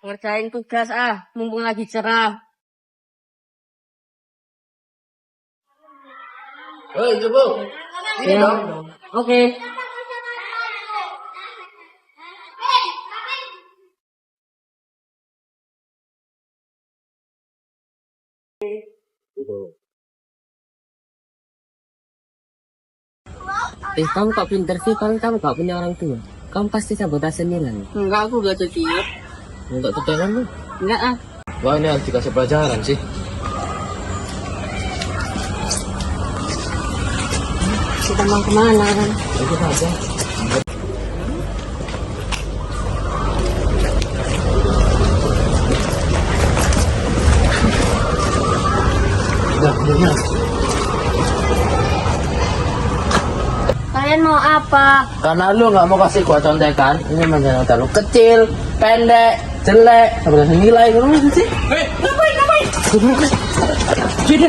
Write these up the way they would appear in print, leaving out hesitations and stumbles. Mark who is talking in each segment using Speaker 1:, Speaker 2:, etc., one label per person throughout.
Speaker 1: Ngerjain tugas mumpung lagi cerah.
Speaker 2: Coba. Ini dong.
Speaker 1: Oke. Kamu kok pinter sih? Paling kamu gak punya orang tua. Kamu pasti sabotase nilai. Enggak, aku gak jadiat.
Speaker 2: Enggak ketelan lu.
Speaker 1: Enggak
Speaker 2: Wah, ini harus dikasih pelajaran sih.
Speaker 1: Kita mau kemana kan?
Speaker 2: Ikut aja. Udah.
Speaker 1: Kalian mau apa?
Speaker 2: Karena lu nggak mau kasih gua contekan, ini menjadi lu kecil, pendek, jelek, sampai kasih nilai, lu apa sih? Ngapain? Jadi,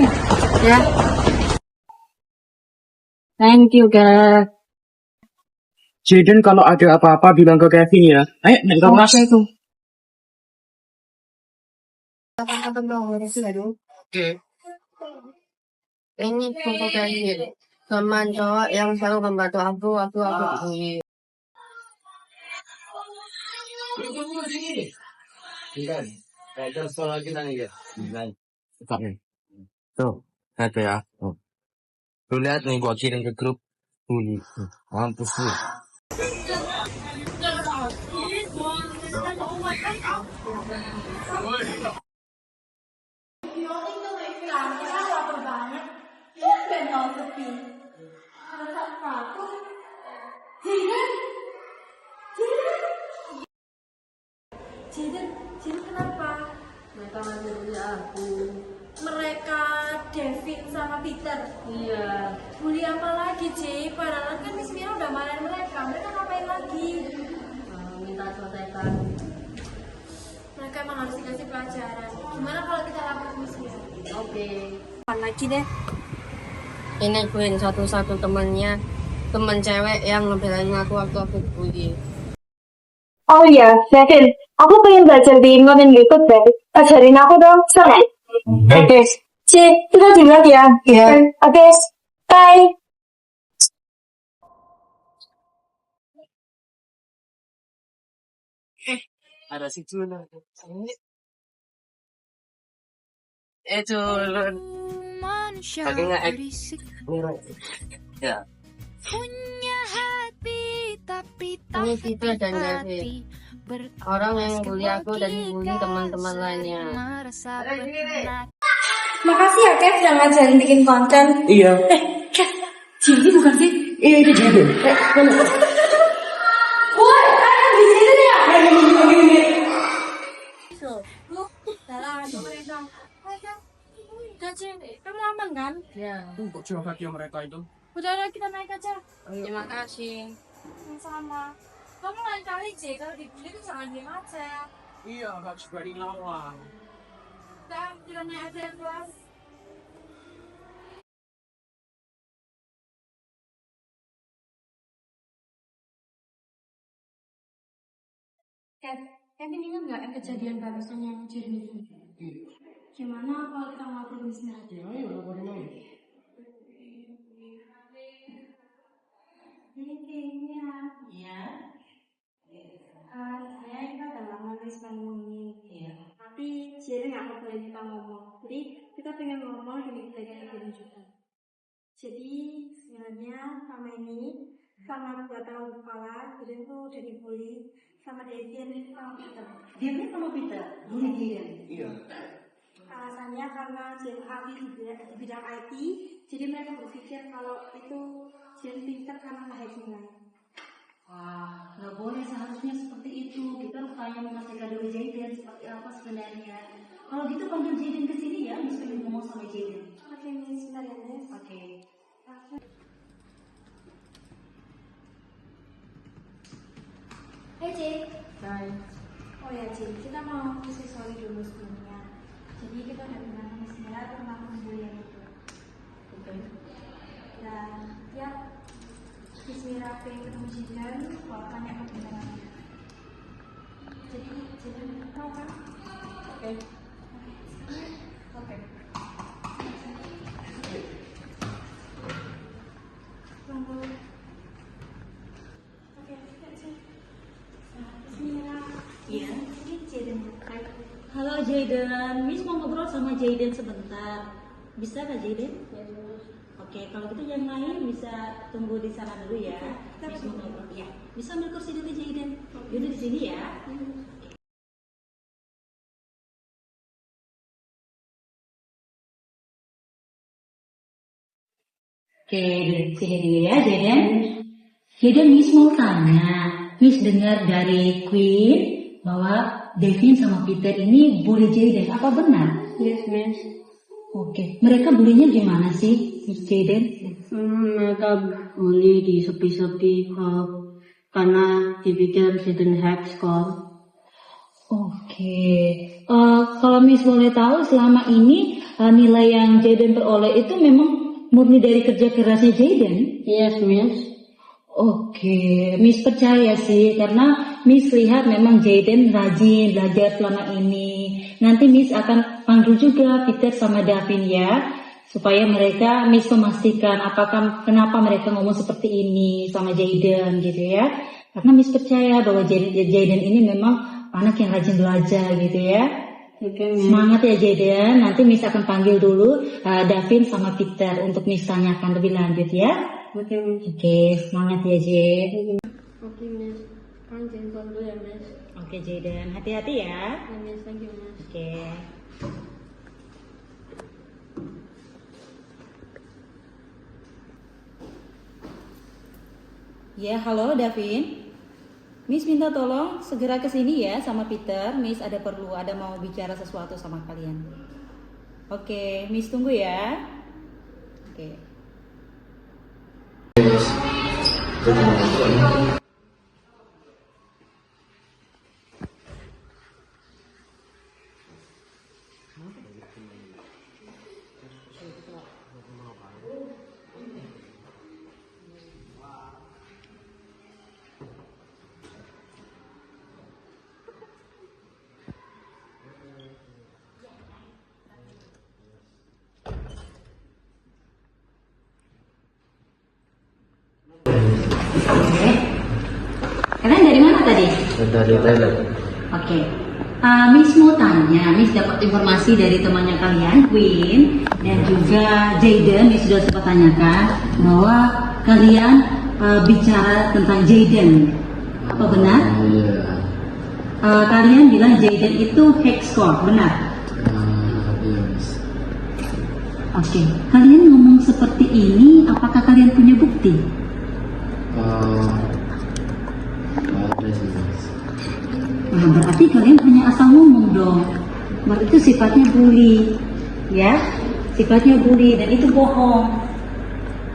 Speaker 1: Ya. Thank you, guys.
Speaker 3: Jaden kalau ada apa-apa bilang ke Kevin ya. Ayo, naik ke kelas.
Speaker 1: Itu.
Speaker 2: oke.
Speaker 1: Ini foto Kevin. Teman cowok yang selalu membantu aku bully.
Speaker 2: Terus lagi nanya ya. Tuh, lihat ya. Lu lihat nih, gua kirim ke grup. Bunyi. Mampus lu.
Speaker 4: Jaden kenapa?
Speaker 1: Mereka ngambil bully aku.
Speaker 4: Mereka Devin sama Peter.
Speaker 1: Iya.
Speaker 4: Bully apa lagi, J? Padahal kan Miss Mira udah marahin mereka. Mereka ngapain lagi?
Speaker 1: Minta contekan.
Speaker 4: Mereka emang harus dikasih pelajaran. Gimana kalau kita lapor ke Miss Mira?
Speaker 1: Oke.
Speaker 4: Lagi deh.
Speaker 1: Ini Queen satu-satu teman cewek yang ngebelain aku waktu aku bully.
Speaker 5: Oh iya, Kevin, aku pengen belajar di ngonin berikut deh. Ajarin aku dong, sorry. Oke. C, kita duluan ya. Iya. Oke, bye.
Speaker 2: Ada si Julun. Julun. Tapi nggak ya.
Speaker 6: Punya hati tapi
Speaker 1: Ini Peter dan David. Orang yang bully aku dan bully teman-teman lainnya.
Speaker 5: Makasih ya, Kev, udah ngajarin bikin konten.
Speaker 3: Iya.
Speaker 5: Kev, Jadi bukan sih?
Speaker 3: Iya, itu Jaden.
Speaker 5: Woi, kalian di sini ya?
Speaker 4: Udah, J. Kamu aman kan?
Speaker 1: Ya.
Speaker 3: Kok curhat ya mereka itu?
Speaker 4: Udah, kita naik aja.
Speaker 1: Terima kasih.
Speaker 4: Sama. Kamu lain kali, J. Kalau dibully tuh jangan diem aja.
Speaker 3: Iya, harus berani lawan.
Speaker 4: Udah, kita naik aja ya, kelas. Kevin ingat nggak kejadian barusan yang Jeremy itu? Gimana kalau kita ngobrol di sini aja?
Speaker 3: Ya, ayo laporin aja.
Speaker 4: Ini kayaknya
Speaker 1: Iya.
Speaker 4: saya kita udah lama nulis ini. Iya. Tapi Jeremy nggak boleh kita ngomong. Jadi kita pengen ngomong di bagian juga. Jadi sebenarnya sama ini sama 2 tahun kepala, Jeremy tuh udah dibully sama Devin sama Peter.
Speaker 1: Dia sama Peter. Bully dia.
Speaker 3: Iya.
Speaker 4: Alasannya karena Jen ahli di bidang IT, jadi mereka berpikir kalau itu Jen pintar karena nggak nilai.
Speaker 7: Wah, nggak boleh, seharusnya seperti itu. Kita harus tanya memastikan dulu Jaden seperti apa sebenarnya. Kalau gitu panggil Jaden ke sini ya, Miss pengen ngomong sama Jaden.
Speaker 4: Oke, Miss, sebentar ya, Miss.
Speaker 7: Oke.
Speaker 4: Hey, Cik.
Speaker 1: Hai.
Speaker 4: Oh ya, Cik, kita mau kasih sorry dulu sebelumnya. Jadi kita udah bilang ke Miss Mira tentang pembulian itu.
Speaker 1: Oke.
Speaker 4: Dan ya, Miss Mira pengen ketemu Jaden, kalau tanya kebenarannya. Jadi Jaden mau kan?
Speaker 1: Oke.
Speaker 4: Oke. Tunggu. Oke, Cik. Bismillah.
Speaker 7: Iya.
Speaker 4: Ini Jaden. Hai.
Speaker 7: Halo Jaden, Miss mau ngobrol sama Jaden sebentar. Bisa nggak Jaden?
Speaker 1: Ya, Miss.
Speaker 7: Oke, kalau gitu yang lain bisa tunggu di sana dulu ya. Miss mau ngobrol. Ya, bisa ambil kursi dulu Jaden. Duduk di sini ya. Oke, sini dulu ya Jaden. Jaden, Miss mau tanya. Miss dengar dari Queen bahwa Devin sama Peter ini bully Jaden. Apa benar?
Speaker 1: Yes, Miss.
Speaker 7: Oke, mereka bulinya gimana sih, Miss Jaden?
Speaker 1: Mereka bully di sepi-sepi karena dipikir Jaden hack score.
Speaker 7: Oke, kalau Miss boleh tahu selama ini nilai yang Jaden peroleh itu memang murni dari kerja kerasnya Jaden?
Speaker 1: Yes, Miss.
Speaker 7: Oke, Miss percaya sih karena Miss lihat memang Jaden rajin belajar selama ini. Nanti Miss akan panggil juga Peter sama Davin ya, supaya mereka Miss memastikan kenapa mereka ngomong seperti ini sama Jaden gitu ya. Karena Miss percaya bahwa Jaden ini memang anak yang rajin belajar gitu ya.
Speaker 1: Oke, Miss.
Speaker 7: Semangat ya Jaden. Nanti Miss akan panggil dulu Davin sama Peter untuk Miss tanyakan lebih lanjut ya.
Speaker 1: Oke, Miss.
Speaker 7: Oke, semangat ya Jaden.
Speaker 1: Oke, Miss. Kan jangan pulang dulu ya, Miss.
Speaker 7: Oke Jaden, hati-hati ya.
Speaker 1: Ya, Miss. Thank you, Miss.
Speaker 7: Oke. Ya, halo Davin. Miss minta tolong segera ke sini ya sama Peter. Miss ada mau bicara sesuatu sama kalian. Oke, Miss tunggu ya. Oke. Oke. Kalian dari mana tadi?
Speaker 2: Dari Thailand.
Speaker 7: Oke. Miss mau tanya, Miss dapat informasi dari temannya kalian, Queen dan juga Jaden. Miss sudah sempat tanyakan bahwa kalian bicara tentang Jaden. Apa benar?
Speaker 2: Iya.
Speaker 7: Kalian bilang Jaden itu hack score, benar?
Speaker 2: Iya, Miss.
Speaker 7: Oke. Kalian ngomong seperti ini, apakah kalian punya bukti?
Speaker 2: Ada sih, Miss.
Speaker 7: Nah, berarti kalian hanya asal ngomong dong. Berarti itu sifatnya bully, ya? Sifatnya bully dan itu bohong,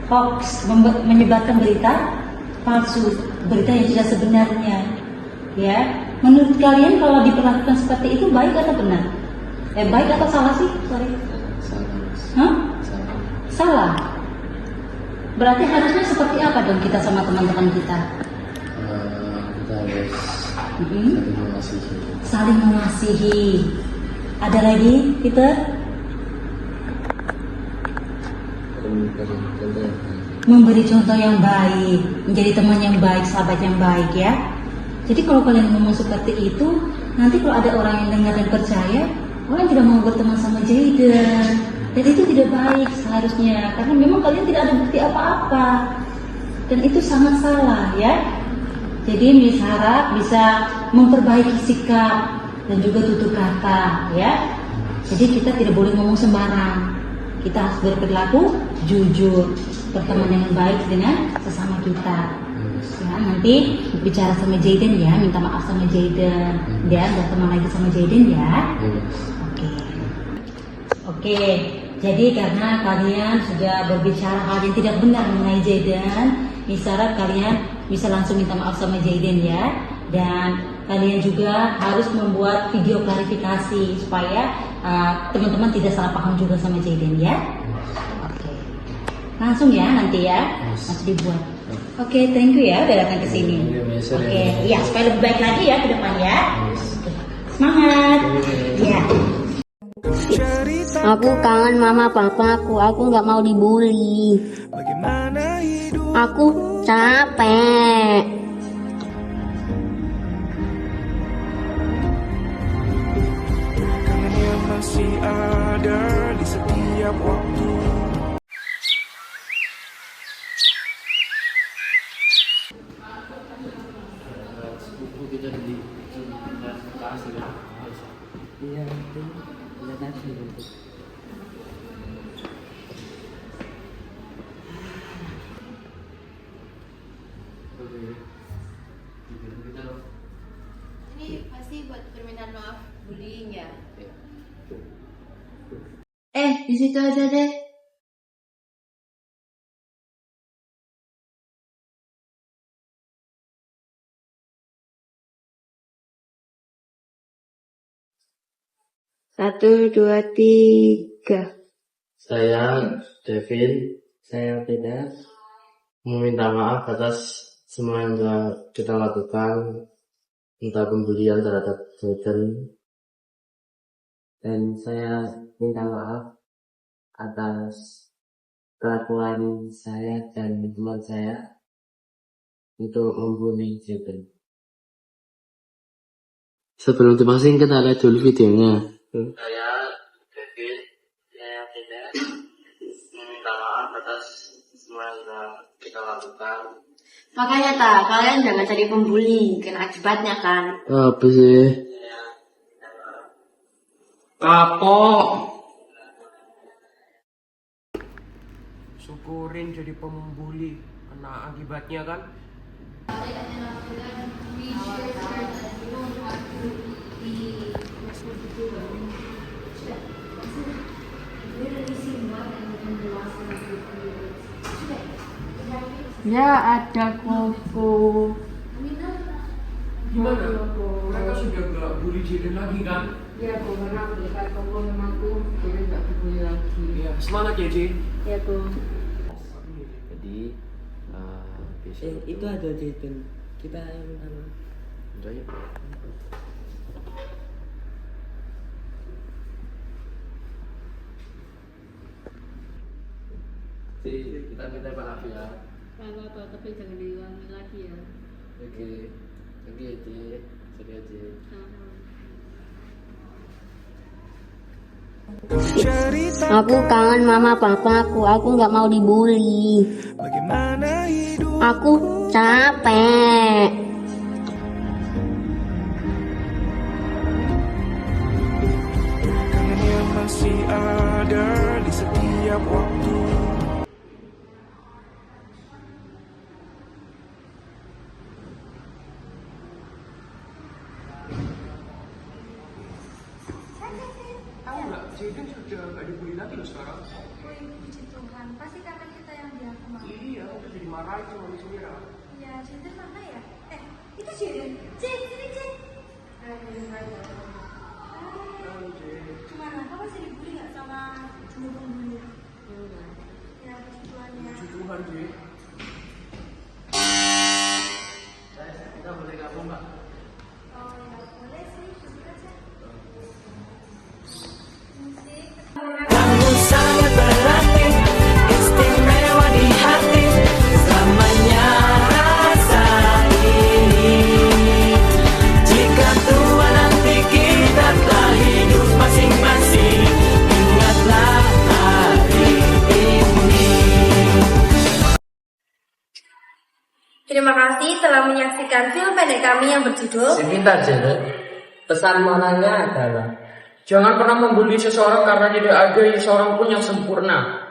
Speaker 7: hoax, menyebarkan berita palsu, berita yang tidak sebenarnya, ya? Menurut kalian kalau diperlakukan seperti itu baik atau benar? Baik atau salah sih? Sorry.
Speaker 2: Salah, Miss.
Speaker 7: Hah?
Speaker 2: Salah.
Speaker 7: Salah. Berarti harusnya seperti apa dong kita sama teman-teman kita?
Speaker 2: Kita harus
Speaker 7: Mm-mm.
Speaker 2: saling mengasihi.
Speaker 7: Saling mengasihi. Ada lagi, Peter? Memberi contoh yang baik, menjadi teman yang baik, sahabat yang baik ya. Jadi kalau kalian ngomong seperti itu, nanti kalau ada orang yang dengar dan percaya, orang tidak mau berteman sama Jaden. Dan itu tidak baik seharusnya, karena memang kalian tidak ada bukti apa-apa. Dan itu sangat salah ya. Jadi Miss harap bisa memperbaiki sikap dan juga tutur kata ya. Jadi kita tidak boleh ngomong sembarang. Kita harus berperilaku jujur, berteman dengan baik dengan sesama kita. Ya, nanti bicara sama Jaden ya, minta maaf sama Jaden, dan berteman lagi sama Jaden ya. Oke, jadi karena kalian sudah berbicara hal yang tidak benar mengenai Jaden, Miss harap kalian bisa langsung minta maaf sama Jaden ya. Dan kalian juga harus membuat video klarifikasi supaya teman-teman tidak salah paham juga sama Jaden ya. Oke, langsung ya nanti ya, langsung dibuat. Oke, thank you ya udah datang ke sini. Oke, ya supaya lebih baik lagi ya ke depan ya.
Speaker 5: Semangat. Ya.
Speaker 1: Aku kangen mama papaku. Aku nggak mau dibully. Aku capek.
Speaker 8: Masih ada di setiap waktu.
Speaker 9: Ini pasti buat permintaan maaf bullying ya.
Speaker 7: Di situ aja deh.
Speaker 1: Satu, dua, tiga.
Speaker 2: Saya Devin, saya tidak meminta maaf atas semua yang telah kita lakukan, entah pembulian terhadap Jaden, dan saya minta maaf atas kelakuan saya dan teman saya untuk membuli Jaden. Sebelum dipasang kita lihat dulu videonya. Saya Devin, saya tidak meminta maaf atas semua yang telah kita lakukan.
Speaker 1: Makanya kalian jangan jadi pembuli, kena akibatnya kan.
Speaker 2: Apa sih?
Speaker 3: Kapok. Syukurin jadi pembuli, kena akibatnya kan.
Speaker 1: Ya ada koko.
Speaker 3: Gimana? Mereka sudah gak bully Jaden lagi kan?
Speaker 1: Ya kok karena berikan koko mamaku, jadi nggak dibully lagi.
Speaker 3: Iya, semangat ya Jin.
Speaker 1: Ya kok.
Speaker 2: Jadi
Speaker 10: itu ada Jaden, kita yang minta maaf.
Speaker 2: udah ya. Kita minta maaf ya.
Speaker 1: Apa tapi jangan diulangi lagi ya.
Speaker 2: Oke, oke aja, sorry aja.
Speaker 1: Aku kangen mama papaku. Aku nggak mau dibully.
Speaker 8: Bagaimana hidup?
Speaker 1: Aku capek.
Speaker 8: Kangennya masih ada di setiap waktu.
Speaker 3: Tahu nggak, Jaden sudah gak dibully lagi loh sekarang.
Speaker 4: Puji Tuhan, pasti karena kita yang bilang kemarin.
Speaker 3: Iya, udah jadi marahin sama Miss Mira.
Speaker 4: Iya, Jaden mana ya? Itu Jaden. Sini, Jaden. Gimana? Kamu masih dibully nggak sama jumlah pembuli? Ya, puji Tuhan ya.
Speaker 3: Puji Tuhan, Jin.
Speaker 2: Kita boleh gabung Mbak?
Speaker 4: Oh ya, boleh sih. Musik aja. Musik.
Speaker 8: Kamu sangat berarti, istimewa di hati, selamanya rasa ini. Jika tua nanti kita telah hidup masing-masing, ingatlah hari ini.
Speaker 4: Terima kasih telah menyaksikan film pendek kami yang berjudul
Speaker 2: Sebentar Jaden. Pesan moralnya adalah
Speaker 3: Jangan pernah membuli seseorang karena tidak ada seorang pun yang sempurna.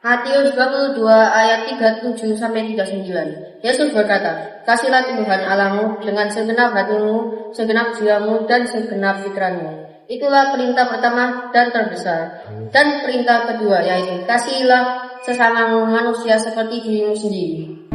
Speaker 1: Matius 22 ayat 37 sampai 39. Yesus berkata, "Kasihlah Tuhan Allahmu dengan segenap hatimu, segenap jiwamu dan segenap pikiranmu." Itulah perintah pertama dan terbesar. Dan perintah kedua yaitu kasihilah sesamamu manusia seperti dirimu sendiri.